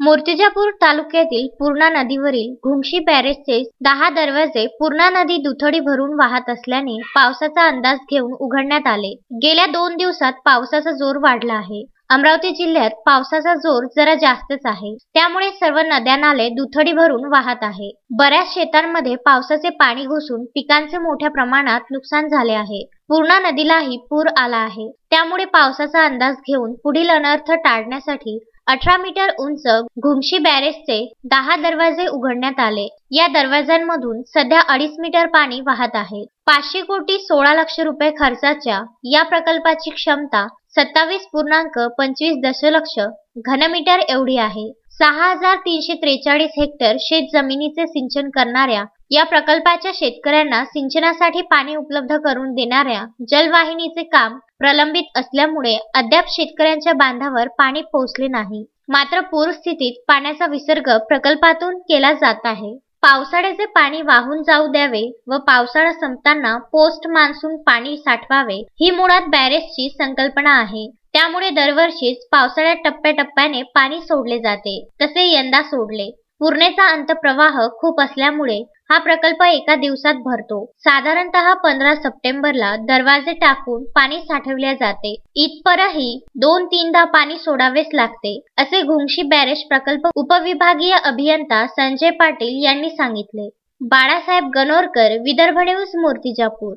मूर्तिजापूर तालुक्यातील पूर्णा नदीवरील घुमशी बॅरेजचे 10 दरवाजे पूर्णा नदी दुथडी भरून वाहत असल्याने पावसाचा अंदाज घेऊन उघडण्यात आले। गेल्या 2 दिवसात पावसाचा जोर वाढला आहे। अमरावती जिल्ह्यात पावसाचा जोर जरा जास्तच आहे, त्यामुळे सर्व नद्या नाले दुथडी भरून वाहत आहे। बऱ्याच शेतांमध्ये पावसाचे पाणी घुसून पिकांचे मोठ्या प्रमाणात नुकसान झाले आहे। पूर्णा नदीलाही पूर आला आहे, त्यामुळे पावसाचा अंदाज घेऊन पुढील अनर्थ टाळण्यासाठी 18 मीटर उंच घुमशी बॅरेजचे 10 दरवाजे उघडण्यात आले। या दरवाजांमधून सध्या 2.5 मीटर पाणी वाहत आहे। 500 कोटी 16 लाख रुपये खर्चाच्या या प्रकल्पाची क्षमता 27.25 दशलक्ष घनमीटर एवढी आहे। 6343 हेक्टर शेत जमिनीचे सिंचन करणाऱ्या या प्रकल्पाच्या शेतकऱ्यांना सिंचनासाठी पाणी उपलब्ध करून देणाऱ्या जलवाहिनीचे काम प्रलंबित असल्यामुळे अद्याप शेतकऱ्यांच्या बांधावर पाणी पोहोचले नाही। मात्र पूरस्थितीत पाण्याचा विसर्ग प्रकल्पातून केला जात आहे। पावसाळ्याचे पाणी वाहून जाऊ द्यावे व पावसाळा संपताना पोस्ट मान्सून पाणी साठवावे ही मुळात बॅरेजची संकल्पना आहे। त्यामुळे दरवर्षीच पावसाळ्यात टप्प्याटप्प्याने पाणी सोडले जाते, तसे यंदा सोडले। पूर्णेचा अंतप्रवाह खूप असल्यामुळे हा प्रकल्प एका दिवसात भरतो। साधारणतः 15 सप्टेंबरला दरवाजे टाकून पाणी साठवले जाते। इथपरही 2-3दा पाणी सोडावेच लागते, असे घुमशी बॅरेज प्रकल्प उपविभागीय अभियंता संजय पाटील यांनी सांगितले। बाळासाहेब गणोरकर, विदर्भ न्यूज, मूर्तिजापूर।